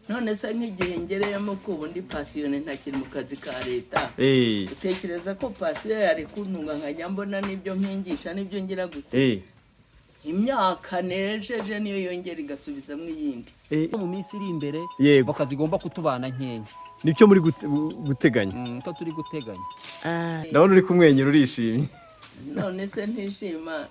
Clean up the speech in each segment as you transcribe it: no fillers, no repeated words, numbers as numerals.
none se nk'igihe ngereyemo ko ubundi pasiyone ntakiri mu kazi ka leta utekereza ko pasiyo yari kuntunga nkajya mbona n'ibyo mpingisha n'ibyo ngira gute imyaka nejeje niyo yongera igasubizamo iyindi mu minsi iri imbere Yego. bakazigomba kutubana nkenye nicyo muri guteganya ko turi guteganya ndabona uri kumwenyura urishimye none se ntishima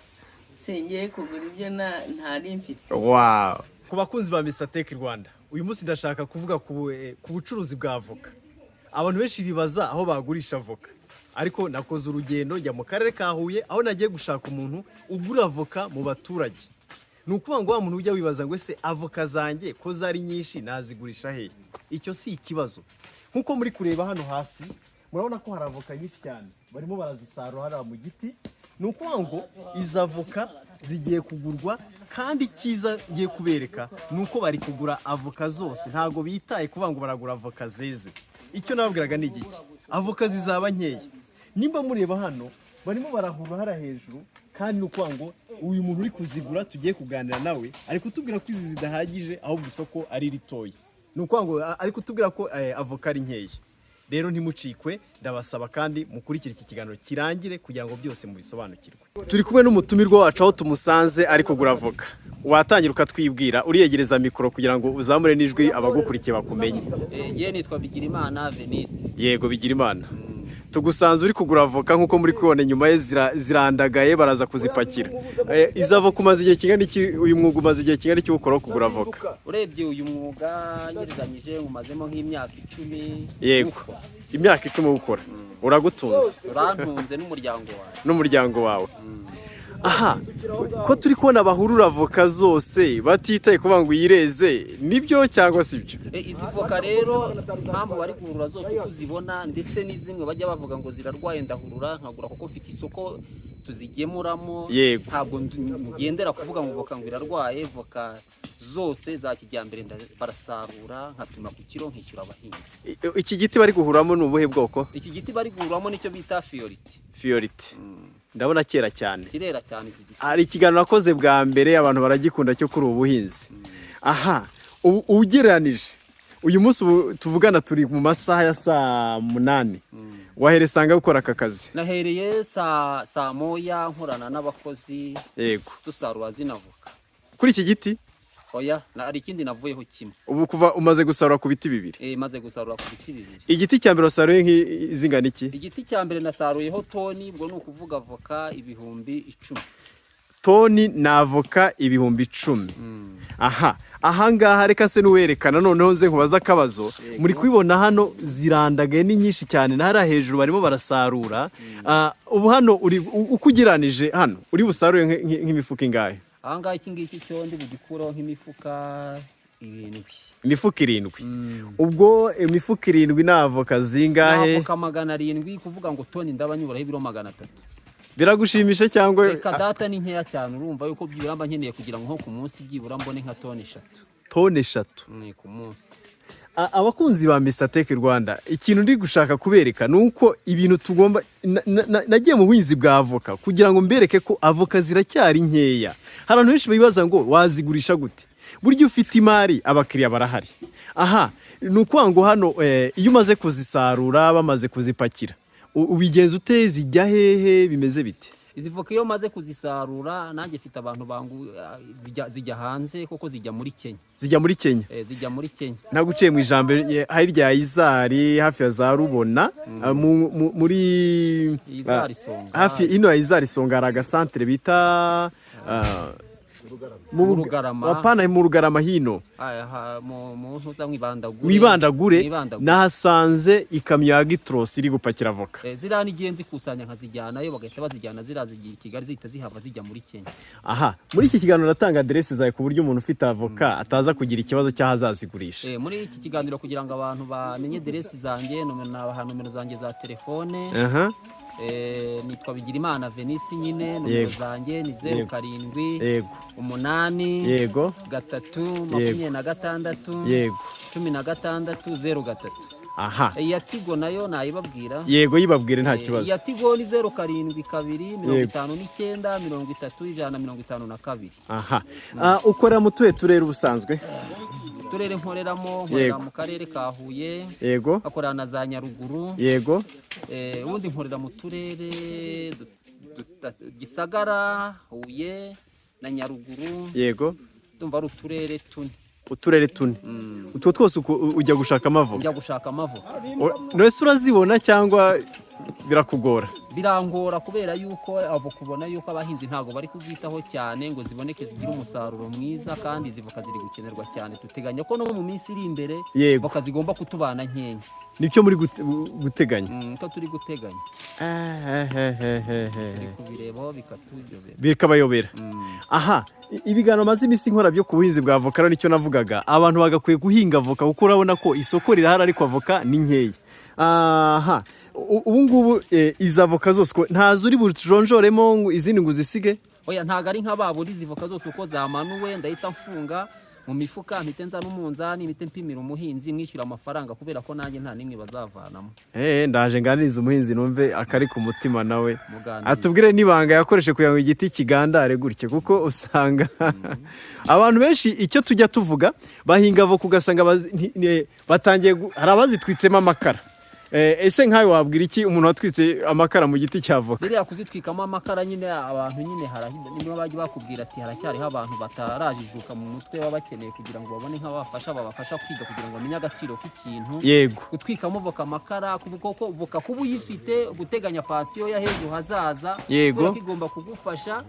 sengeye kugura ibyo ntari mfite. wow ku bakunzi ba Mr Tech Rwanda uyu munsi ndashaka kuvuga ku bucuruzi bwa avoka. Abantu benshi bibaza aho bagurisha avoka, ariko nakoze urugendo njya mu karere ka Huye aho nagiye gushaka umuntu ugura avoka mu baturage. Nukuvuga ngo wa muntu ujya wibaza ngo ese avoka zanjye ko zari nyinshi nazigurisha he? Icyo si ikibazo. Nkuko muri kureba hano hasi murabona ko hari avoka nyinshi cyane barimo barazisarura hariya mu giti. Nukuvuga ngo izi avoka zigiye kugurwa, kandi icyiza ngiye kubereka nuko bari kugura avoka zose, ntago bitaye kuvuga ngo baragura avoka zeze. Icyo nababwiraga ni igiki, avoka zizaba nkeya. Nimba mureba hano barimo barahura hara hejuru, kandi nukuvuga ngo uyu muntu uri kuzigura tugiye kuganira nawe ari kutubwira ko izi zidahagije ahubwo isoko ari ritoya. Nukuvuga ngo ari kutubwira ko avoka ari nkeya. Rero ntimucikwe, ndabasaba kandi mukurikira iki kiganiro kirangire kugira ngo byose mubisobanukirwe. Turi kumwe n'umutumirwa wacu aho tumusanze ari kugura avoka. Watangira ukatwibwira, uriyegereza mikoro kugira ngo uzamure n'ijwi abagukurikiye bakumenye. Ngiye nitwa Bigirimana Veniste. Yego Bigirimana. Tugusanze uri kugura avoka nkuko muri kubona nyuma ye zirandagaye baraza kuzipakira. Izi avoka umaze igihe kingana iki, uyu mwuga umaze igihe kingana iki ukora kugura avoka? Urebye uyu mwuga ngereranyije umazemo nk'imyaka 10. Yego. Imyaka 10 ukora. Uragutunze. Urantunze n'umuryango wawe. N'umuryango wawe. Aha, ko turi kubona bahurura avoka zose batitaye kuvuga ngo yireze, nibyo cyangwa sibyo? Izi voka rero mpamvu bari guhurura zose kuzibona, ndetse n'izimwe bajya bavuga ngo zirarwaye ndahurura nkagura kuko mfite isoko tuzigemuramo. Ntabwo ngendera kuvuga ngo voka ngo irarwaye. Voka zose za kijyambere barasarura nkatuma ku kiro nkishyura abahinzi. Iki giti bari guhuramo ni ubuhe bwoko? Iki giti bari guhuramo nicyo bita fiorite. Fiorite. Ndabona kera cyane. Kirera cyane iki giti. Hari ikiganiro nakoze bwa mbere abantu baragikunda cyo kuri ubuhinzi. Aha, ugereranije uyu munsi tuvugana turi mu masaha ya saa 8. Wahere sanga gukora aka kazi? Nahereye saa moya nkorana n'abakozi. Yego. Dusarura zinavuka. Kuri iki giti? Oya, ari ikindi navuyeho kimwe. Ubu kuva umaze gusarura ku biti 2? Maze gusarura ku biti 2. Igiti cya mbere wasaruye nk'izingana iki? Igiti cya mbere nasaruyeho toni, ubwo nuko uvuga avoka 10,000. Toni na avoka 10,000. Aha, ahangaha reka se nuwerekana noneho nze nkubaza akabazo. Muri kwibona hano zirandagaye ni nyinshi cyane, nahara hejuru barimo barasarura. Ubu hano uri ukugiranije hano uri busarure nk'imifuka ingahe? Ahangaha iki ngiki cyo ndi bugikuraho nk'imifuka 7. Imifuka 7. Ubwo imifuka 7 na avoka zingahe? Avoka 700, kuvuga ngo toni ndabanyuraho ibiro 300. Biragushimisha cyangwa? Reka data ni nkeya cyane, urumva yuko byibura mba nkeneye kugira ngo nko ku munsi byibura mbone nka toni 3. Toni 3 ku munsi. Abakunzi ba Mr Tech Rwanda, ikintu ndi gushaka kubereka nuko ibintu tugomba nagiye mu buhinzi bwa avoka kugira ngo mbereke ko avoka ziracyari nkeya. Hari abantu benshi bibaza ngo wazigurisha gute? Buryo ufite imari abakiriya barahari. Aha, nuko ngo hano iyo umaze kuzisarura bamaze kuzipakira ubigenza ute, zijya hehe, bimeze bite? Izi voka iyo maze kuzisarura nanjye mfite abantu bangu zijya hanze kuko zijya muri Kenya. Zijya muri Kenya? Zijya muri Kenya. Naguciye mu ijambo hirya ya Izari hafi ya za Rubona, muri Izari Songa. Hafi ino ya Izari Songa hari agasantere bita mu Rugarama. Apana mu Rugarama hino. Mu ntuza mwibandagure. Mwibandagure nahasanze ikamyo ya Gitros iri gupakira avoka. Zira ni genzi kusanya nkazijyana yo bagahita bazijyana zirazigiye Kigali zihita zihava zijya muri Kenya. Aha, muri iki kiganiro natanga adresse zawe ku buryo umuntu ufite avoka ataza kugira ikibazo cy'ahazazigurisha. Muri iki kiganiro kugira ngo abantu bamenye adresse zanjye, nomero zanjye za telefone. Nitwa Bigirimana Veniste nyine, nomero zanjye ni 07 Yego. 8 Yego. 3 26 Yego. 16 03. Aha. Iya Tigo nayo nayibabwira. Yego yibabwire nta kibazo. Iya Tigo ni 07 59 30 152. Aha. Ukora mu tuhe turere ubusanzwe? turere nkoreramo nkorera mu karere ka Huye yego akorana na za Nyaruguru yego ubundi nkorera mu turere Gisagara Huye na Nyaruguru yego ndumva ari uturere tune utwo twose ujya gushaka amavoka nose urazibona cyangwa birakugora birangora kubera yuko avoka ubona yuko abahinzi ntago bari kuzitaho cyane ngo ziboneke zigira umusaruro mwiza kandi zivoka ziri gukenerwa cyane tuteganya ko no mu minsi iri imbere voka zigomba kutubana nkenye nicyo muri guteganya ko turi guteganya kubireba bikabayobera aha ibiganiro maze imisi nkora byo ku buhinzi bwa avoka rero nicyo navugaga abantu bagakwiye guhinga avoka kuko urabona ko isoko rirahari ariko avoka ni nkeya aha ubu ngubu izi avoka zose ntazo uri bujonjoremo izindi ngo uzisige oya ntago ari nk'ababuri izi voka zose uko zamanuwe ndahita mfunga mu mifuka mpite nza n'umunzani mpite mpimira umuhinzi mwishyura amafaranga kubera ko nanjye nta nimwe bazavanamo ndaje nganiriza umuhinzi numve akari ku mutima nawe atubwire n'ibanga yakoreshe kugira ngo igiti kigandare gutya kuko usanga abantu benshi icyo tujya tuvuga bahinga avoka ugasanga batangiye hari abazitwitsemo amakara ese nkawe wabwira iki umuntu watwitse amakara mu giti cya avoka biriya kuzitwikamo amakara nyine abantu nyine niba bajya bakubwira ati haracyariho abantu batarajijuka mu mutwe baba bakeneye kugira ngo babone nk'abafasha babafasha kwiga kugira ngo bamenye agaciro k'ikintu yego gutwikamo voka amakara kuko voka kuba uyifite guteganya pasiyo ya hejuru hazaza yego igomba kugufasha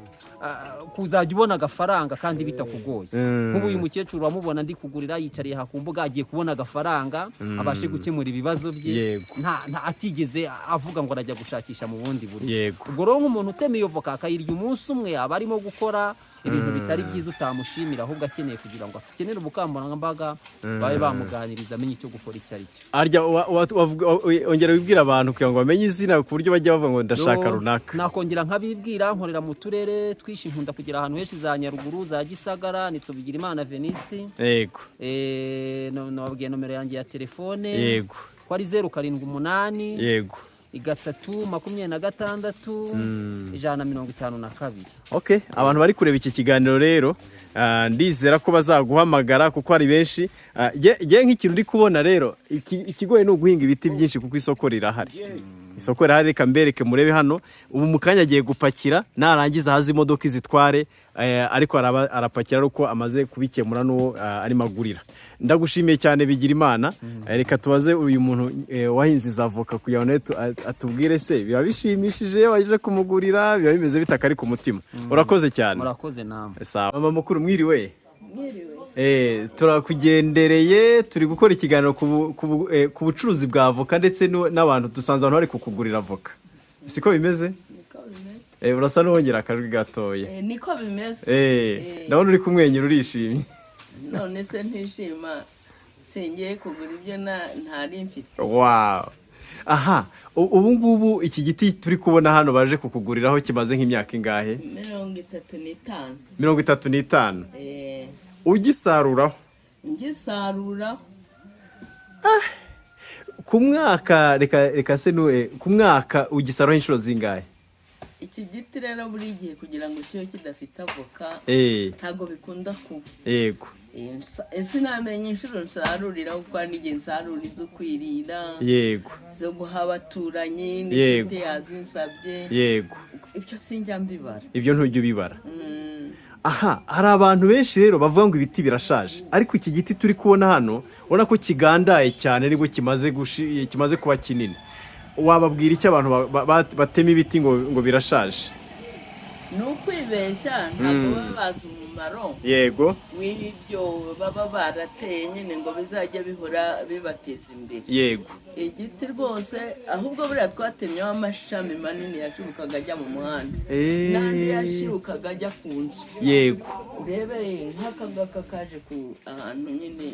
kuzajya ubona agafaranga kandi bitakugoye nk'ubu uyu mukecuru wamubona ndi kugurira yicariye hakumbuga agiye kubona agafaranga abashe gukemura ibibazo bye nta atigeze avuga ngo arajya gushakisha mu bundi buryo ubwo rero nk'umuntu utema iyo voka akayirya umunsi umwe aba arimo gukora ibintu bitari byiza utamushimira ahubwo akeneye kugira ngo akenere ubukangurambaga babe bamuganiriza amenye icyo gukora icyo ari cyo arya ongera wibwira abantu kugira ngo bamenye izina ku buryo bajya bavuga ngo ndashaka runaka nakongera nkabibwira nkorera mu turere twishi nkunda kugira ahantu henshi za Nyaruguru za Gisagara nitwe Bigirimana Veniste yego nababwiye nomero yanjye ya telefone yego ko ari 078 yego 326 okay abantu bari kureba iki kiganiro rero ndizera ko bazaguhamagara kuko ari benshi je nk'ikintu ndi kubona rero ikigoye no guhinga ibiti byinshi kuko isoko rirahari isoko rirahari kambereke murebe hano ubu mukanya agiye gupakira narangiza hazi imodoka izitware ariko arapakira uko amaze kubikemura no ari magurira ndagushimiye cyane Bigirimana reka tubaze uyu muntu wahinze zavoka kugira ngo atubwire se biba bishimishije waje kumugurira biba bimeze bitakari ku mutima urakoze cyane murakoze namwe sawa mama mukuru mwiriwe turakugendereye turi gukora ikiganiro ku bucuruzi bwa avoka ndetse n'abantu dusanze abantu bari kukugurira avoka siko bimeze urasa n'uwongera akajwi gatoye niko bimeze ndabona uri kumwenyura urishimye none se ntishima sengeye kugura ibyo ntari mfite wow aha ubu ngubu iki giti turi kubona hano baje kukuguriraho kimaze nk'imyaka ingahe 35 ugisaruraho ku mwaka reka se ku mwaka ugisaruraho inshuro zingahe iki giti rero buri gihe kugira ngo kibe kidafite avoka ntago bikunda kuba yego ese namenye inshuro nsaruriraho kuko n'igihe nsarura izo kwirira yego zo guha abaturanyi n'ifite yazinsabye yego ibyo sinjya mbibara ibyo ntujya ubibara aha hari abantu benshi rero bavuga ngo ibiti birashaje ariko iki giti turi kubona hano ubona ko kigandaye cyane nibwo kimaze kuba kinini wababwira icyo abantu batema ibiti ngo birashaje ni ukwibeshya ntabwo baba bazi umumaro yego w'ibyo baba barateye nyine ngo bizajya bihora bibateza imbere yego igiti rwose ahubwo buriya twatemyeho amashami manini yashibukaga ajya mu muhanda n'andi yashibukaga ajya ku nzu yego urebe nk'akagaka kaje ku ahantu nyine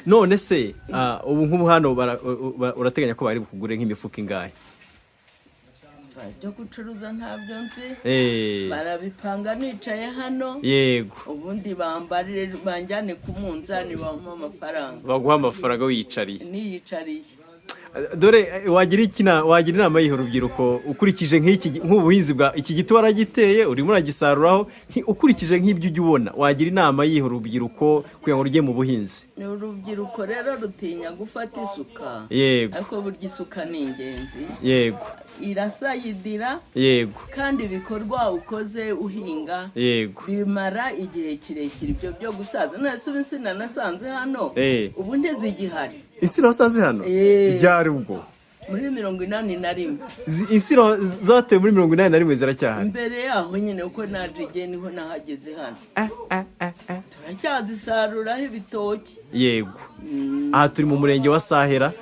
none se ubu nk'ubu hano urateganya ko bari bukugure nk'imifuka ingahe byo gucuruza ntabyo nzi barabipanga nicaye hano yego ubundi banjyane ku munzani bampa amafaranga baguha amafaranga wiyicariye niyicariye dore wagira inama yihe urubyiruko ukurikije nk'ubuhinzi bwa iki giti waragiteye urimo uragisaruraho ukurikije nk'ibyo ujya ubona wagira inama yihe urubyiruko kugira ngo rujye mu buhinzi? Ni urubyiruko rero rutinya gufata isuka. Yego. Ariko burya isuka ni ingenzi. Yego. Irasayidira. Yego. Kandi ibikorwa ukoze uhinga. Yego. Bimara igihe kirekire ibyo byo gusaza. Nase insina nasanze hano. Ubu ntizigihari. Insina wasanze hano? Ibyari ubwo muri 81. Insina zatewe muri 81 ziracyahari. Imbere yaho nyine uko naje niho nahageze hano. Turacyazisaruraho ibitoki. Yego. Aha turi mu murenge wa Sahera.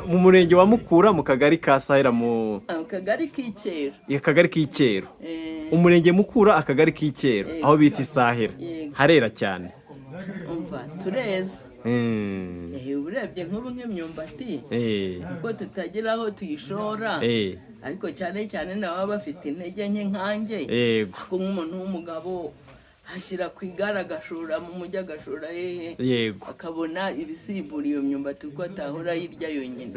Mu murenge wa Mukura mu kagari ka Sahera mu kagari k'Icyero. Akagari k'Icyero. Umurenge Mukura akagari k'Icyero aho bita Sahera. Harera cyane. Umva tureza. Urebye nk'ubu nk'imyumbati kuko tutagira aho tuyishora ariko cyane cyane nabo bafite intege nke nkanjye kuko nk'umuntu w'umugabo hashyira ku igare agashora mu mujyi agashora akabona ibisimbura iyo myumbati kuko atahora yirya yonyine.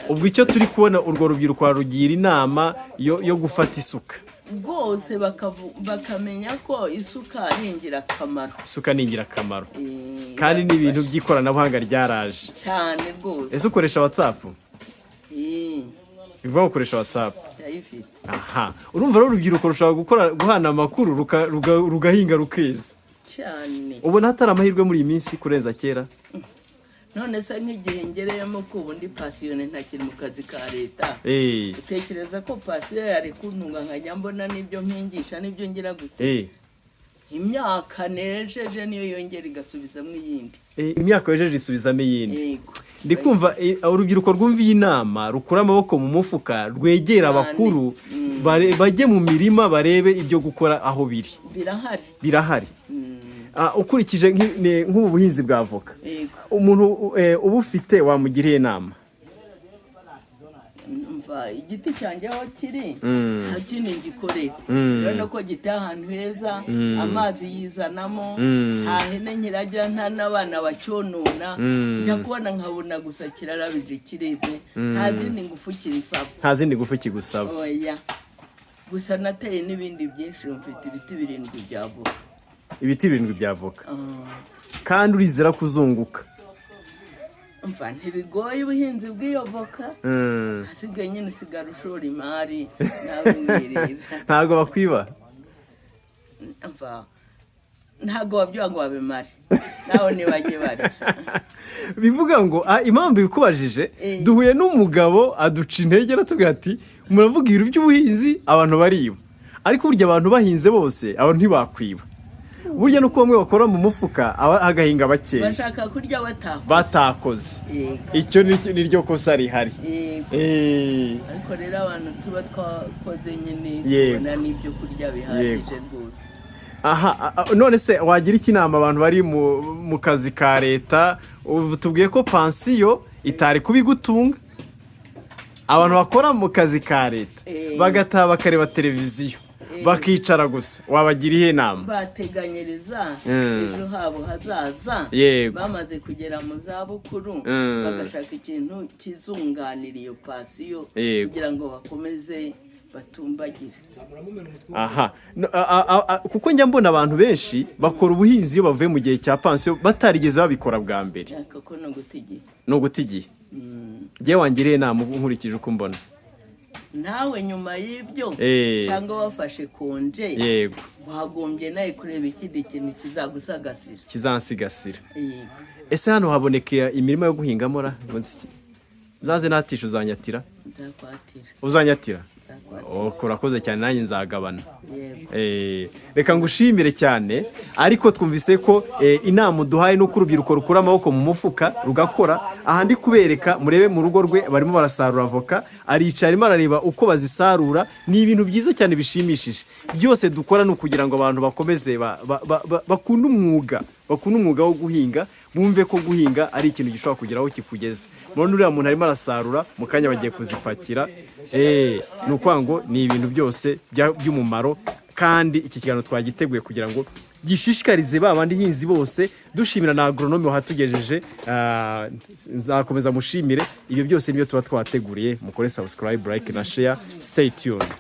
Ubwo icyo turi kubona urwo rubyiruko rugira inama yo gufata isuka rwose bakamenya ko isuka ari ingirakamaro. Isuka ni ingirakamaro kandi n'ibintu by'ikoranabuhanga ryaraje cyane rwose. Ese ukoresha WhatsApp? Bivuga ukoresha WhatsApp? Aha, urumva rero urubyiruko rushobora guhana amakuru rugahinga rukeza cyane. Ubona hatari amahirwe muri iyi minsi kurenza kera? None se nk'igihe ngereyemo ko ubundi pasiyone ntakiri mu kazi ka leta utekereza ko pasiyo yari kuntunga nkajya mbona n'ibyo mpingisha n'ibyo ngira gute? Imyaka nejeje niyo yongera igasubizamo iyindi. Imyaka yejeje isubizamo iyindi. Ndi kumva urubyiruko rwumviye inama rukura amaboko mu mufuka rwegera abakuru bajye mu mirima barebe ibyo gukora aho biri. Birahari. Ukurikije nk'ubu buhinzi bwa avoka umuntu uba ufite wamugiriye inama? Igiti cyanjye aho kiri nta kindi ngikorera urabona ko giteye ahantu heza amazi yizanamo nta hene nkiragira nta n'abana bacyonona njya kubona nkabona gusa kirarabije kireze nta zindi ngufu kinsaba. Nta zindi ngufu kigusaba? Oya, gusa nateye n'ibindi byinshi mfite ibiti 7 bya avoka. Ibiti 7 bya avoka kandi urizera kuzunguka? Umva ntibigoye ubuhinzi bw'iyo voka hasigaye nyine usigara ushora imari nawe wirira. Ntago bakwiba? Umva ntago wabyuha ngo wabimare nawe ntibajye barya. Bivuga ngo impamvu bikubajije duhuye n'umugabo aduca intege aratubwira ati muravuga ibintu by'ubuhinzi abantu bariba ariko burya abantu bahinze bose abantu ntibakwiba. Burya nuko bamwe bakora mu mufuka agahinga bakeya bashaka kurya batakoze. Icyo ni ryo kosa rihari. Ariko rero abantu tuba twakoze nyine tubona n'ibyo kurya bihagije rwose. Aha, none se wagira inama abantu bari mu kazi ka leta? Tubwiye ko pansiyo itari kubigutunga. Abantu bakora mu kazi ka leta bagataha bakareba televiziyo bakicara gusa wabagiriye inama? Bateganyiriza ejo habo hazaza bamaze kugera mu zabukuru bagashaka ikintu kizunganira iyo pasiyo kugira ngo bakomeze batumbagire. Aha, kuko njya mbona abantu benshi bakora ubuhinzi iyo bavuye mu gihe cya pansiyo batarigeze babikora bwa mbere. No gutigiye. Njye wangiriye inama nkurikije uko mbona. Nawe nyuma y'ibyo cyangwa wafashe konje wagombye nawe kureba ikindi kintu kizagusagasira kizansigasira. Ese hano haboneka imirima yo guhingamo ra? Zaze natisha uzanyatira? Nzakwatira. Uzanyatira? Urakoze cyane nanjye nzagabana. Reka ngushimire cyane ariko twumvise ko inama uduhaye nuko urubyiruko rukura amaboko mu mufuka rugakora. Aha ndi kubereka murebe mu rugo rwe barimo barasarura avoka aricara arimo arareba uko bazisarura. Ni ibintu byiza cyane bishimishije. Byose dukora ni ukugira ngo abantu bakomeze bakunda umwuga wo guhinga bumve ko guhinga ari ikintu gishobora kugeraho kikugeza. Mubona uriya muntu arimo arasarura mu kanya bagiye kuzipakira. Ni ukuvuga ngo ni ibintu byose by'umumaro kandi iki kiganiro twagiteguye kugira ngo gishishikarize babandi hinzi bose. Dushimira na agronome wahatugejeje, nzakomeza mushimire. Ibyo byose niyo tuba twateguriye. Mukore subscribe, like na share. Stay tuned.